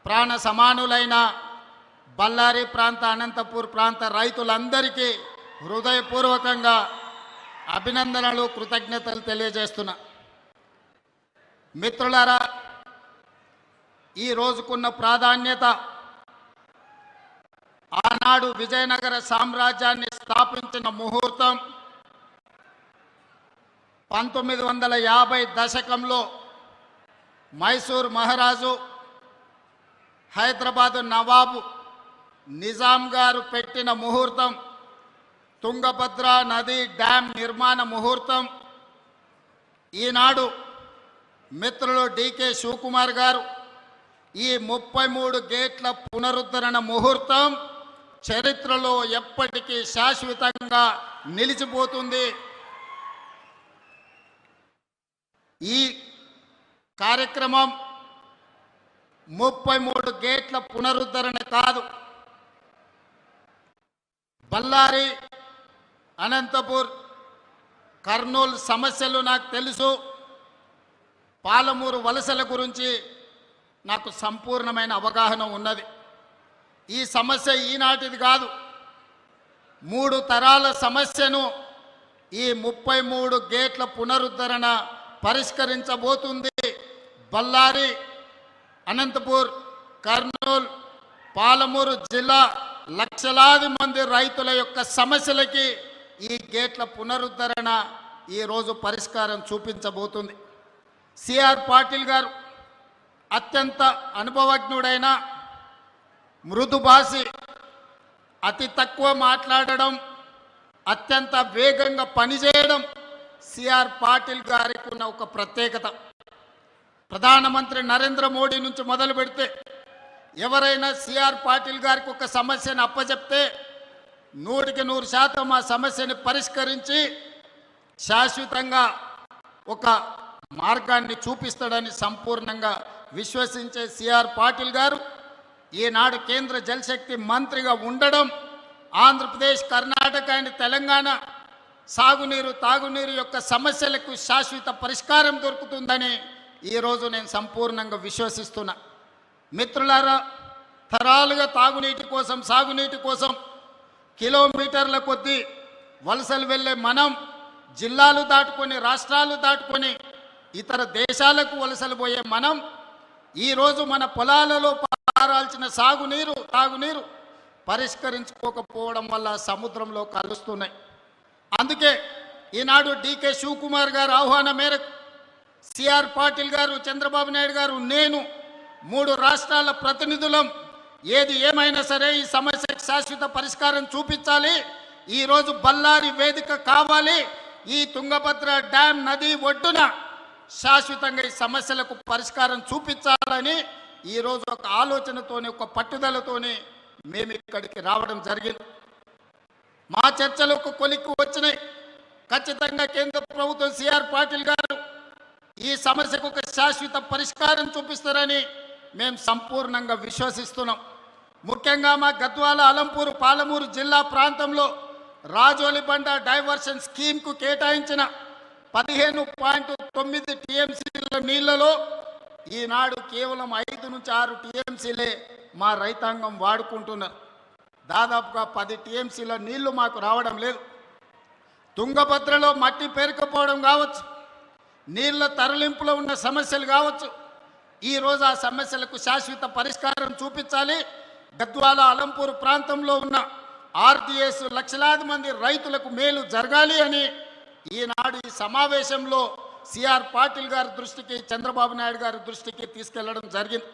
ప్రాణ సమానులైన బళ్ళారి ప్రాంత అనంతపూర్ ప్రాంత రైతులందరికీ హృదయపూర్వకంగా అభినందనలు కృతజ్ఞతలు తెలియజేస్తున్నా. మిత్రులారా, ఈ రోజుకున్న ప్రాధాన్యత ఆనాడు విజయనగర సామ్రాజ్యాన్ని స్థాపించిన ముహూర్తం 1950 దశకంలో మైసూర్ మహారాజు హైదరాబాదు నవాబు నిజాం గారు పెట్టిన ముహూర్తం, తుంగభద్ర నది డ్యామ్ నిర్మాణ ముహూర్తం. ఈనాడు మిత్రులు డికే శివకుమార్ గారు ఈ 33 గేట్ల పునరుద్ధరణ ముహూర్తం చరిత్రలో ఎప్పటికీ శాశ్వతంగా నిలిచిపోతుంది. ఈ కార్యక్రమం 33 గేట్ల పునరుద్ధరణ కాదు, బళ్ళారి, అనంతపూర్, కర్నూలు సమస్యలు నాకు తెలుసు. పాలమూరు వలసల గురించి నాకు సంపూర్ణమైన అవగాహన ఉన్నది. ఈ సమస్య ఈనాటిది కాదు, 3 తరాల సమస్యను ఈ 33 గేట్ల పునరుద్ధరణ పరిష్కరించబోతుంది. బళ్ళారి, అనంతపూర్, కర్నూలు, పాలమూరు జిల్లా లక్షలాది మంది రైతుల యొక్క సమస్యలకి ఈ గేట్ల పునరుద్ధరణ ఈరోజు పరిష్కారం చూపించబోతుంది. సిఆర్ పాటిల్ గారు అత్యంత అనుభవజ్ఞుడైన, మృదుభాషి, అతి తక్కువ మాట్లాడడం, అత్యంత వేగంగా పనిచేయడం సిఆర్ పాటిల్ గారికి ఉన్న ఒక ప్రత్యేకత. ప్రధానమంత్రి నరేంద్ర మోడీ నుంచి మొదలు పెడితే ఎవరైనా సిఆర్ పాటిల్ గారికి ఒక సమస్యను అప్పచెప్తే 100% ఆ సమస్యని పరిష్కరించి శాశ్వతంగా ఒక మార్గాన్ని చూపిస్తాడని సంపూర్ణంగా విశ్వసించే సిఆర్ పాటిల్ గారు ఈనాడు కేంద్ర జలశక్తి మంత్రిగా ఉండడం, ఆంధ్రప్రదేశ్, కర్ణాటక అండ్ తెలంగాణ సాగునీరు, తాగునీరు యొక్క సమస్యలకు శాశ్వత పరిష్కారం దొరుకుతుందని ఈరోజు నేను సంపూర్ణంగా విశ్వసిస్తున్నా. మిత్రులారా, తరాలుగా తాగునీటి కోసం, సాగునీటి కోసం కిలోమీటర్ల కొద్దీ వలసలు వెళ్ళే మనం, జిల్లాలు దాటుకొని, రాష్ట్రాలు దాటుకొని ఇతర దేశాలకు వలసలు పోయే మనం ఈరోజు మన పొలాలలో పారాల్సిన సాగునీరు, తాగునీరు పరిష్కరించుకోకపోవడం వల్ల సముద్రంలో కలుస్తున్నాయి. అందుకే ఈనాడు డికే శివకుమార్ గారు ఆహ్వానం మేరకు సిఆర్ పాటిల్ గారు, చంద్రబాబు నాయుడు గారు, నేను 3 రాష్ట్రాల ప్రతినిధులం ఏది ఏమైనా సరే ఈ సమస్యకు శాశ్వత పరిష్కారం చూపించాలి. ఈరోజు బళ్ళారి వేదిక కావాలి. ఈ తుంగభద్ర డ్యామ్ నది ఒడ్డున శాశ్వతంగా ఈ సమస్యలకు పరిష్కారం చూపించాలని ఈరోజు ఒక ఆలోచనతోని, ఒక పట్టుదలతోని మేము ఇక్కడికి రావడం జరిగింది. మా చర్చలు ఒక కొలిక్కి వచ్చినాయి. ఖచ్చితంగా కేంద్ర ప్రభుత్వం, సిఆర్ పాటిల్ గారు ఈ సమస్యకు ఒక శాశ్వత పరిష్కారం చూపిస్తారని మేము సంపూర్ణంగా విశ్వసిస్తున్నాం. ముఖ్యంగా మా గద్వాల, అలంపూరు, పాలమూరు జిల్లా ప్రాంతంలో రాజోలిబండ డైవర్షన్ స్కీమ్కు కేటాయించిన 15.9 టీఎంసీల నీళ్లలో ఈనాడు కేవలం 5 నుంచి 6 టీఎంసీలే మా రైతాంగం వాడుకుంటున్నారు. దాదాపుగా 10 టీఎంసీల నీళ్లు మాకు రావడం లేదు. తుంగభద్రలో మట్టి పేరుకుపోవడం కావచ్చు, నీళ్ల తరలింపులో ఉన్న సమస్యలు కావచ్చు, ఈరోజు ఆ సమస్యలకు శాశ్వత పరిష్కారం చూపించాలి. గద్వాల, అలంపూర్ ప్రాంతంలో ఉన్న ఆర్డీఎస్ లక్షలాది మంది రైతులకు మేలు జరగాలి అని ఈనాడు ఈ సమావేశంలో సిఆర్ పాటిల్ గారి దృష్టికి, చంద్రబాబు నాయుడు గారి దృష్టికి తీసుకెళ్లడం జరిగింది.